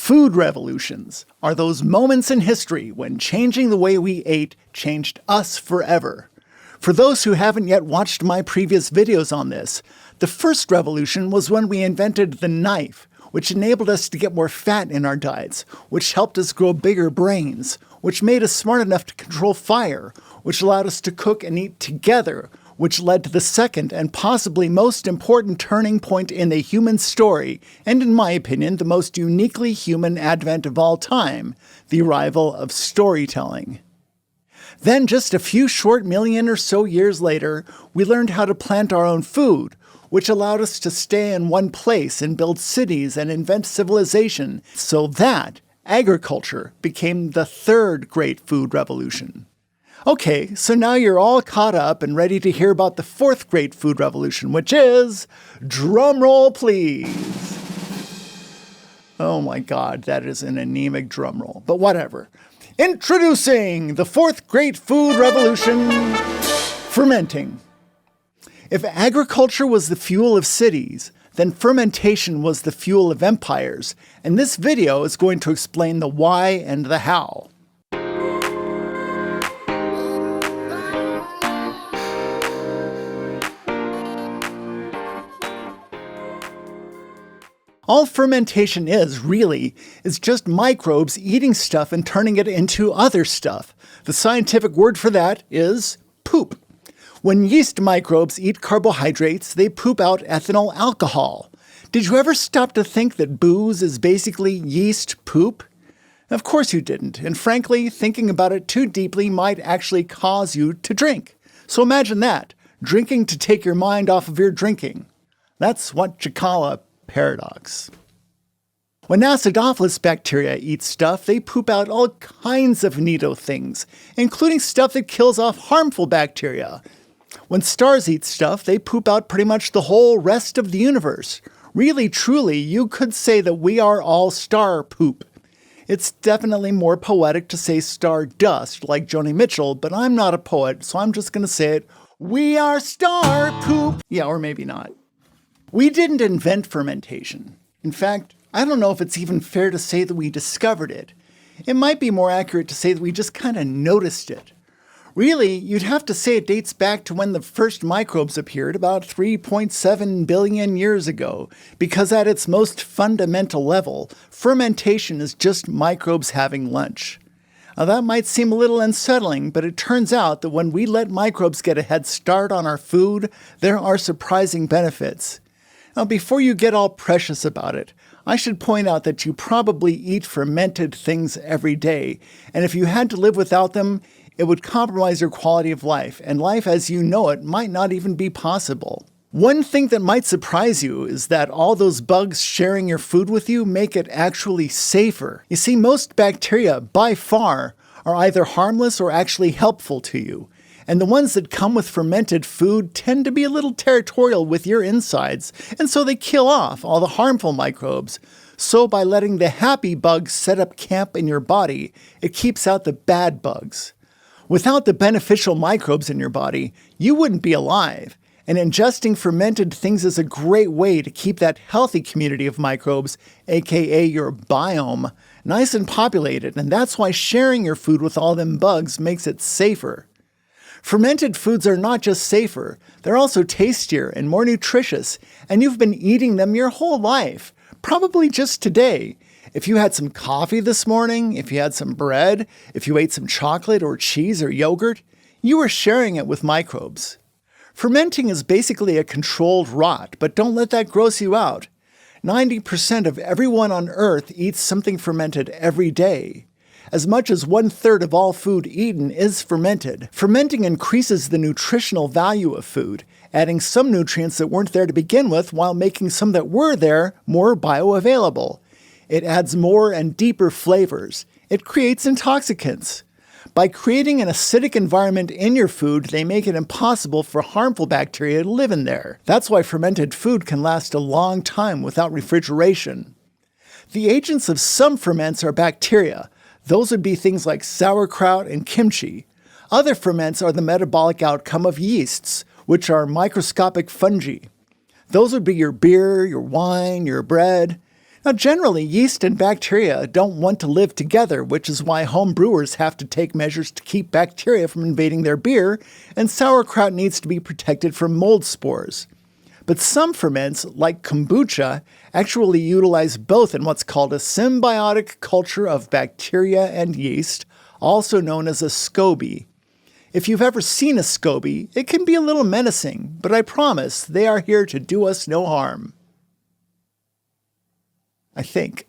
Food revolutions are those moments in history when changing the way we ate changed us forever. For those who haven't yet watched my previous videos on this, the first revolution was when we invented the knife, which enabled us to get more fat in our diets, which helped us grow bigger brains, which made us smart enough to control fire, which allowed us to cook and eat together, which led to the second and possibly most important turning point in the human story, and in my opinion, the most uniquely human advent of all time, the arrival of storytelling. Then, just a few short million or so years later, we learned how to plant our own food, which allowed us to stay in one place and build cities and invent civilization, so that agriculture became the third great food revolution. Okay, so now you're all caught up and ready to hear about the fourth great food revolution, which is, drumroll please. Oh my God, that is an anemic drumroll, but whatever. Introducing the fourth great food revolution, fermenting. If agriculture was the fuel of cities, then fermentation was the fuel of empires, and this video is going to explain the why and the how. All fermentation is, really, is just microbes eating stuff and turning it into other stuff. The scientific word for that is poop. When yeast microbes eat carbohydrates, they poop out ethanol alcohol. Did you ever stop to think that booze is basically yeast poop? Of course you didn't, and frankly, thinking about it too deeply might actually cause you to drink. So imagine that, drinking to take your mind off of your drinking. That's what you call a paradox. When acidophilus bacteria eat stuff, they poop out all kinds of neato things, including stuff that kills off harmful bacteria. When stars eat stuff, they poop out pretty much the whole rest of the universe. Really, truly, you could say that we are all star poop. It's definitely more poetic to say star dust, like Joni Mitchell, but I'm not a poet, so I'm just going to say it. We are star poop! Yeah, or maybe not. We didn't invent fermentation. In fact, I don't know if it's even fair to say that we discovered it. It might be more accurate to say that we just kind of noticed it. Really, you'd have to say it dates back to when the first microbes appeared about 3.7 billion years ago, because at its most fundamental level, fermentation is just microbes having lunch. Now that might seem a little unsettling, but it turns out that when we let microbes get a head start on our food, there are surprising benefits. Now, before you get all precious about it, I should point out that you probably eat fermented things every day, and if you had to live without them, it would compromise your quality of life, and life as you know it might not even be possible. One thing that might surprise you is that all those bugs sharing your food with you make it actually safer. You see, most bacteria, by far, are either harmless or actually helpful to you. And the ones that come with fermented food tend to be a little territorial with your insides, and so they kill off all the harmful microbes. So by letting the happy bugs set up camp in your body, it keeps out the bad bugs. Without the beneficial microbes in your body, you wouldn't be alive. And ingesting fermented things is a great way to keep that healthy community of microbes, aka your biome, nice and populated, and that's why sharing your food with all them bugs makes it safer. Fermented foods are not just safer, they're also tastier and more nutritious, and you've been eating them your whole life, probably just today. If you had some coffee this morning, if you had some bread, if you ate some chocolate or cheese or yogurt, you were sharing it with microbes. Fermenting is basically a controlled rot, but don't let that gross you out. 90% of everyone on Earth eats something fermented every day. As much as 1/3 of all food eaten is fermented. Fermenting increases the nutritional value of food, adding some nutrients that weren't there to begin with while making some that were there more bioavailable. It adds more and deeper flavors. It creates intoxicants. By creating an acidic environment in your food, they make it impossible for harmful bacteria to live in there. That's why fermented food can last a long time without refrigeration. The agents of some ferments are bacteria. Those would be things like sauerkraut and kimchi. Other ferments are the metabolic outcome of yeasts, which are microscopic fungi. Those would be your beer, your wine, your bread. Now, generally, yeast and bacteria don't want to live together, which is why home brewers have to take measures to keep bacteria from invading their beer, and sauerkraut needs to be protected from mold spores. But some ferments, like kombucha, actually utilize both in what's called a symbiotic culture of bacteria and yeast, also known as a SCOBY. If you've ever seen a SCOBY, it can be a little menacing, but I promise they are here to do us no harm. I think.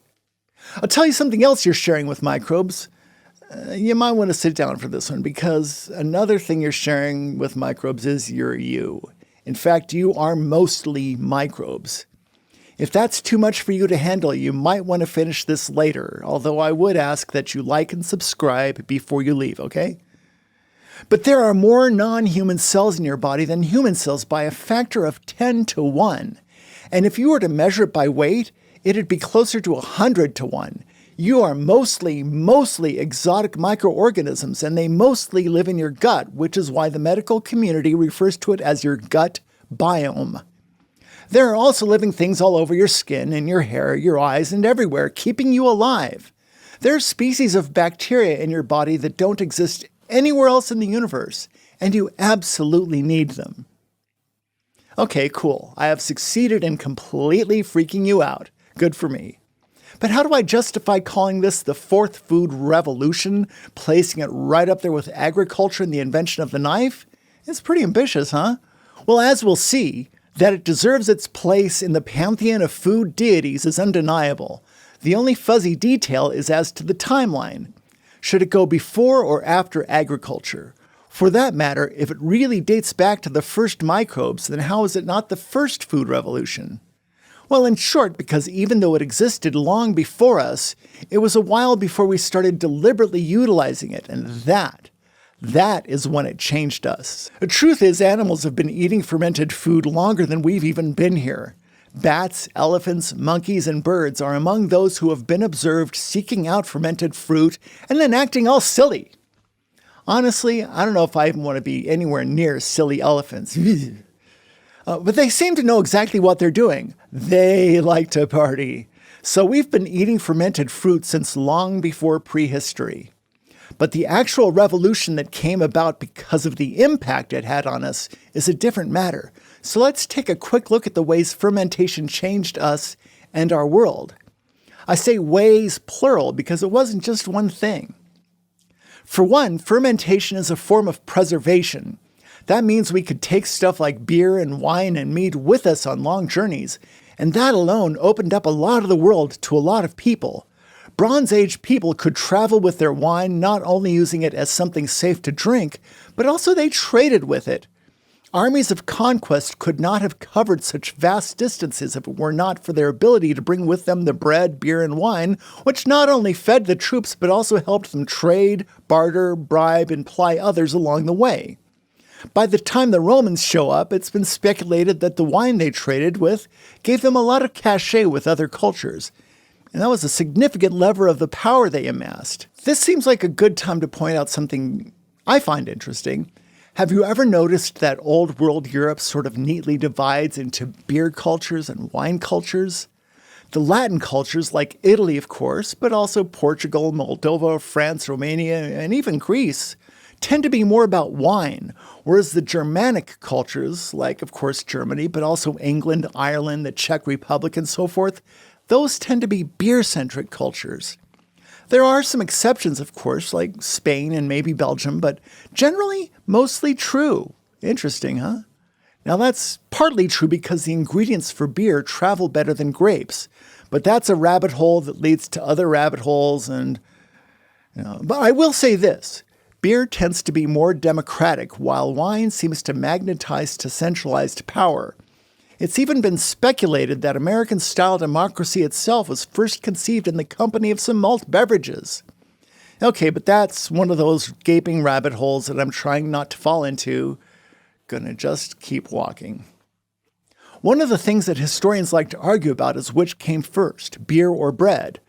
I'll tell you something else you're sharing with microbes. You might want to sit down for this one, because another thing you're sharing with microbes is you're you. In fact, you are mostly microbes. If that's too much for you to handle, you might want to finish this later, although I would ask that you like and subscribe before you leave, okay? But there are more non-human cells in your body than human cells by a factor of 10 to 1. And if you were to measure it by weight, it'd be closer to 100 to 1. You are mostly exotic microorganisms, and they mostly live in your gut, which is why the medical community refers to it as your gut biome. There are also living things all over your skin, and your hair, your eyes, and everywhere, keeping you alive. There are species of bacteria in your body that don't exist anywhere else in the universe, and you absolutely need them. Okay, cool. I have succeeded in completely freaking you out. Good for me. But how do I justify calling this the fourth food revolution, placing it right up there with agriculture and the invention of the knife? It's pretty ambitious, huh? Well, as we'll see, that it deserves its place in the pantheon of food deities is undeniable. The only fuzzy detail is as to the timeline. Should it go before or after agriculture? For that matter, if it really dates back to the first microbes, then how is it not the first food revolution? Well, in short, because even though it existed long before us, it was a while before we started deliberately utilizing it, and that is when it changed us. The truth is, animals have been eating fermented food longer than we've even been here. Bats, elephants, monkeys, and birds are among those who have been observed seeking out fermented fruit and then acting all silly. Honestly, I don't know if I even want to be anywhere near silly elephants. But they seem to know exactly what they're doing. They like to party. So we've been eating fermented fruit since long before prehistory. But the actual revolution that came about because of the impact it had on us is a different matter. So let's take a quick look at the ways fermentation changed us and our world. I say ways plural because it wasn't just one thing. For one, fermentation is a form of preservation. That means we could take stuff like beer and wine and mead with us on long journeys, and that alone opened up a lot of the world to a lot of people. Bronze Age people could travel with their wine, not only using it as something safe to drink, but also they traded with it. Armies of conquest could not have covered such vast distances if it were not for their ability to bring with them the bread, beer, and wine, which not only fed the troops but also helped them trade, barter, bribe, and ply others along the way. By the time the Romans show up, it's been speculated that the wine they traded with gave them a lot of cachet with other cultures. And that was a significant lever of the power they amassed. This seems like a good time to point out something I find interesting. Have you ever noticed that old world Europe sort of neatly divides into beer cultures and wine cultures? The Latin cultures, like Italy, of course, but also Portugal, Moldova, France, Romania, and even Greece, tend to be more about wine, whereas the Germanic cultures, like, of course, Germany, but also England, Ireland, the Czech Republic, and so forth, those tend to be beer-centric cultures. There are some exceptions, of course, like Spain and maybe Belgium, but generally, mostly true. Interesting, huh? Now, that's partly true because the ingredients for beer travel better than grapes, but that's a rabbit hole that leads to other rabbit holes, and but I will say this. Beer tends to be more democratic, while wine seems to magnetize to centralized power. It's even been speculated that American-style democracy itself was first conceived in the company of some malt beverages. Okay, but that's one of those gaping rabbit holes that I'm trying not to fall into. Gonna just keep walking. One of the things that historians like to argue about is which came first, beer or bread.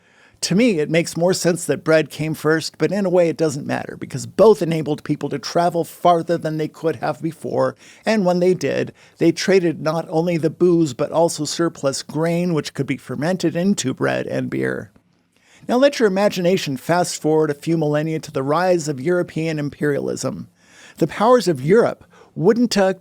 To me, it makes more sense that bread came first, but in a way it doesn't matter, because both enabled people to travel farther than they could have before, and when they did, they traded not only the booze but also surplus grain, which could be fermented into bread and beer. Now let your imagination fast forward a few millennia to the rise of European imperialism. The powers of Europe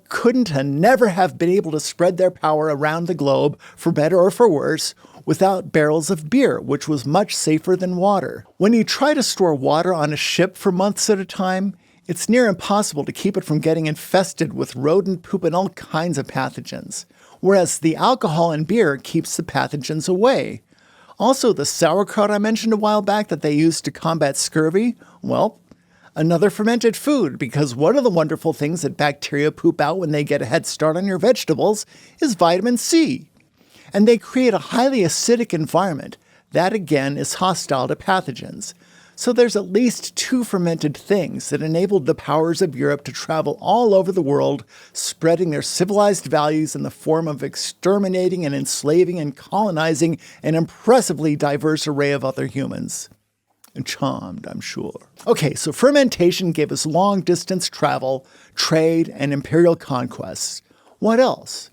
couldn't, never have been able to spread their power around the globe, for better or for worse, without barrels of beer, which was much safer than water. When you try to store water on a ship for months at a time, it's near impossible to keep it from getting infested with rodent poop and all kinds of pathogens, whereas the alcohol in beer keeps the pathogens away. Also, the sauerkraut I mentioned a while back that they used to combat scurvy, well, another fermented food, because one of the wonderful things that bacteria poop out when they get a head start on your vegetables is vitamin C. And they create a highly acidic environment. That, again, is hostile to pathogens. So there's at least 2 fermented things that enabled the powers of Europe to travel all over the world, spreading their civilized values in the form of exterminating and enslaving and colonizing an impressively diverse array of other humans. Charmed, I'm sure. Okay, so fermentation gave us long-distance travel, trade, and imperial conquests. What else?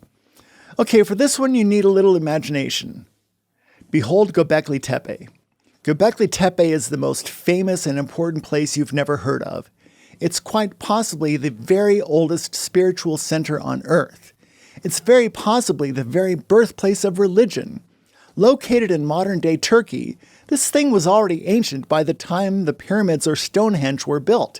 Okay, for this one you need a little imagination. Behold Göbekli Tepe. Göbekli Tepe is the most famous and important place you've never heard of. It's quite possibly the very oldest spiritual center on Earth. It's very possibly the very birthplace of religion. Located in modern-day Turkey, this thing was already ancient by the time the pyramids or Stonehenge were built.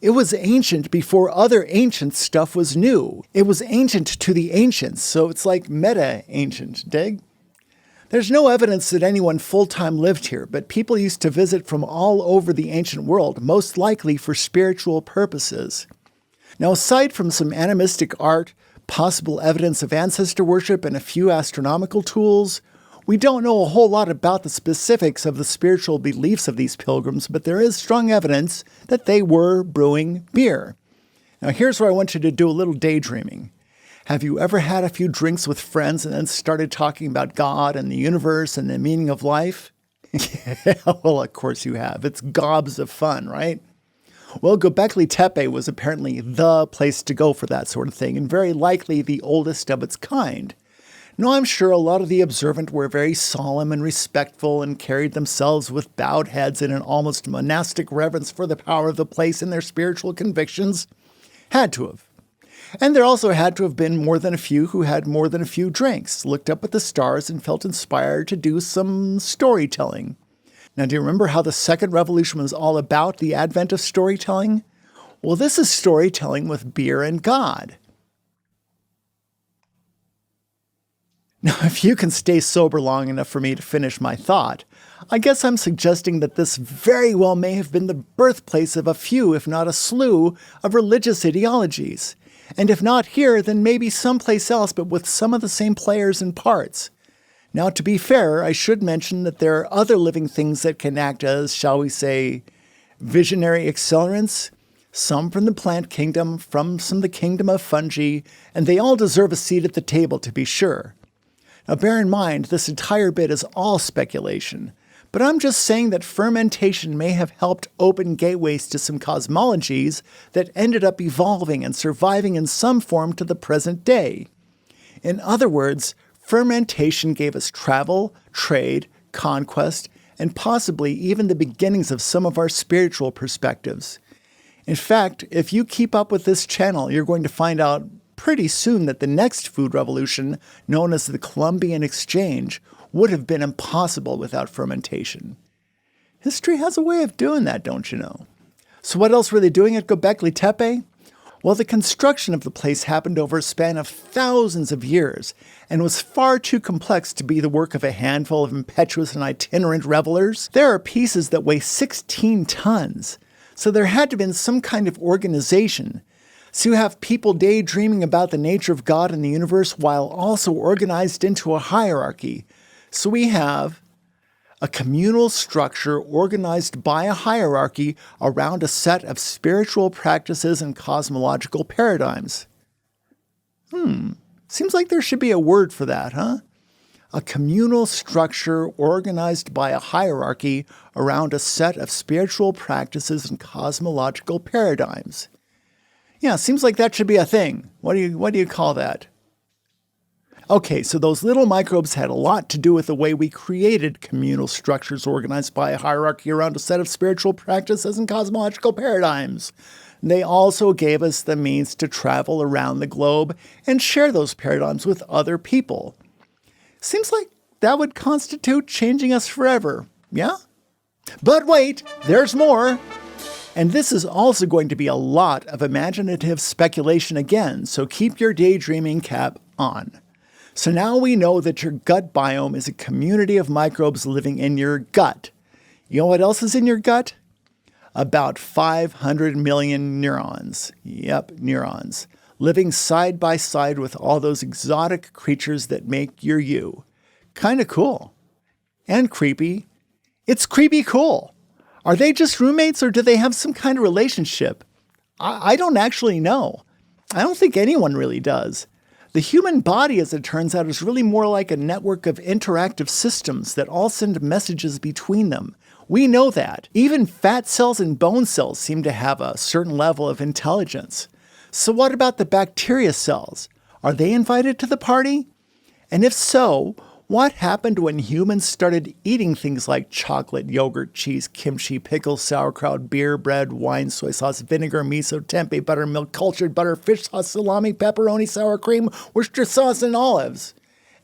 It was ancient before other ancient stuff was new. It was ancient to the ancients, so it's like meta-ancient, dig? There's no evidence that anyone full-time lived here, but people used to visit from all over the ancient world, most likely for spiritual purposes. Now, aside from some animistic art, possible evidence of ancestor worship, and a few astronomical tools, we don't know a whole lot about the specifics of the spiritual beliefs of these pilgrims, but there is strong evidence that they were brewing beer. Now here's where I want you to do a little daydreaming. Have you ever had a few drinks with friends and then started talking about God and the universe and the meaning of life? Yeah, well, of course you have. It's gobs of fun, right? Well, Göbekli Tepe was apparently the place to go for that sort of thing, and very likely the oldest of its kind. Now, I'm sure a lot of the observant were very solemn and respectful and carried themselves with bowed heads in an almost monastic reverence for the power of the place and their spiritual convictions. Had to have. And there also had to have been more than a few who had more than a few drinks, looked up at the stars and felt inspired to do some storytelling. Now, do you remember how the Second Revolution was all about the advent of storytelling? Well, this is storytelling with beer and God. Now, if you can stay sober long enough for me to finish my thought, I guess I'm suggesting that this very well may have been the birthplace of a few, if not a slew, of religious ideologies. And if not here, then maybe someplace else, but with some of the same players and parts. Now, to be fair, I should mention that there are other living things that can act as, shall we say, visionary accelerants. Some from the plant kingdom, from the kingdom of fungi, and they all deserve a seat at the table, to be sure. Now bear in mind, this entire bit is all speculation, but I'm just saying that fermentation may have helped open gateways to some cosmologies that ended up evolving and surviving in some form to the present day. In other words, fermentation gave us travel, trade, conquest, and possibly even the beginnings of some of our spiritual perspectives. In fact, if you keep up with this channel, you're going to find out pretty soon that the next food revolution, known as the Columbian Exchange, would have been impossible without fermentation. History has a way of doing that, don't you know? So what else were they doing at Göbekli Tepe? Well, the construction of the place happened over a span of thousands of years and was far too complex to be the work of a handful of impetuous and itinerant revelers. There are pieces that weigh 16 tons, so there had to have been some kind of organization. So you have people daydreaming about the nature of God and the universe while also organized into a hierarchy. So we have a communal structure organized by a hierarchy around a set of spiritual practices and cosmological paradigms. Seems like there should be a word for that, huh? a communal structure organized by a hierarchy around a set of spiritual practices and cosmological paradigms. Yeah, seems like that should be a thing. What do you call that? Okay, so those little microbes had a lot to do with the way we created communal structures organized by a hierarchy around a set of spiritual practices and cosmological paradigms. They also gave us the means to travel around the globe and share those paradigms with other people. Seems like that would constitute changing us forever, yeah? But wait, there's more! And this is also going to be a lot of imaginative speculation again, so keep your daydreaming cap on. So now we know that your gut biome is a community of microbes living in your gut. You know what else is in your gut? About 500 million neurons. Yep, neurons. Living side by side with all those exotic creatures that make you. Kinda cool. And creepy. It's creepy cool. Are they just roommates or do they have some kind of relationship? I don't actually know. I don't think anyone really does. The human body, as it turns out, is really more like a network of interactive systems that all send messages between them. We know that. Even fat cells and bone cells seem to have a certain level of intelligence. So what about the bacteria cells? Are they invited to the party? And if so, what happened when humans started eating things like chocolate, yogurt, cheese, kimchi, pickles, sauerkraut, beer, bread, wine, soy sauce, vinegar, miso, tempeh, buttermilk, cultured butter, fish sauce, salami, pepperoni, sour cream, Worcester sauce, and olives?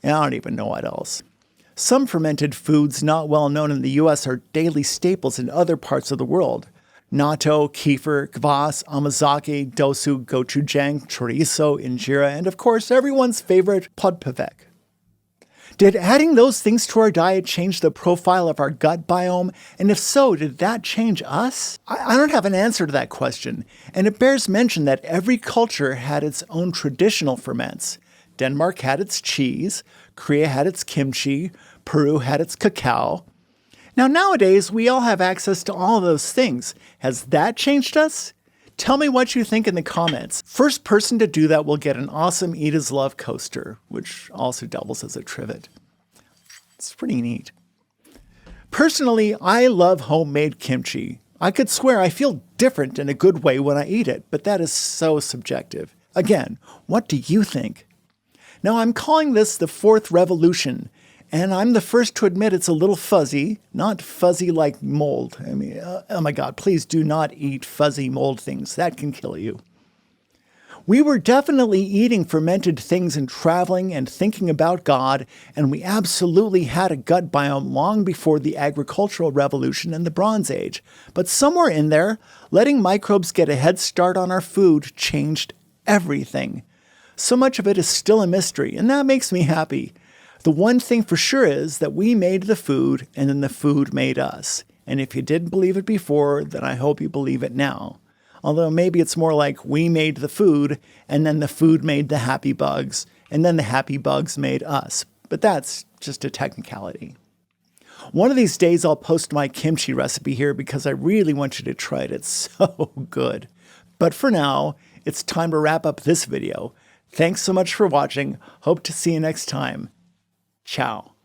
And I don't even know what else. Some fermented foods not well known in the US are daily staples in other parts of the world. Natto, kefir, kvass, amazake, dosu, gochujang, chorizo, injera, and of course everyone's favorite podpavek. Did adding those things to our diet change the profile of our gut biome? And if so, did that change us? I don't have an answer to that question, and it bears mention that every culture had its own traditional ferments. Denmark had its cheese, Korea had its kimchi, Peru had its cacao. Now nowadays, we all have access to all of those things. Has that changed us? Tell me what you think in the comments. First person to do that will get an awesome Eat Is Love coaster, which also doubles as a trivet. It's pretty neat. Personally, I love homemade kimchi. I could swear I feel different in a good way when I eat it, but that is so subjective. Again, what do you think? Now, I'm calling this the fourth revolution, and I'm the first to admit it's a little fuzzy, not fuzzy like mold. I mean, oh my God, please do not eat fuzzy mold things. That can kill you. We were definitely eating fermented things and traveling and thinking about God, and we absolutely had a gut biome long before the agricultural revolution and the Bronze Age. But somewhere in there, letting microbes get a head start on our food changed everything. So much of it is still a mystery, and that makes me happy. The one thing for sure is that we made the food, and then the food made us. And if you didn't believe it before, then I hope you believe it now. Although maybe it's more like we made the food, and then the food made the happy bugs, and then the happy bugs made us. But that's just a technicality. One of these days I'll post my kimchi recipe here because I really want you to try it. It's so good. But for now, it's time to wrap up this video. Thanks so much for watching. Hope to see you next time. Ciao.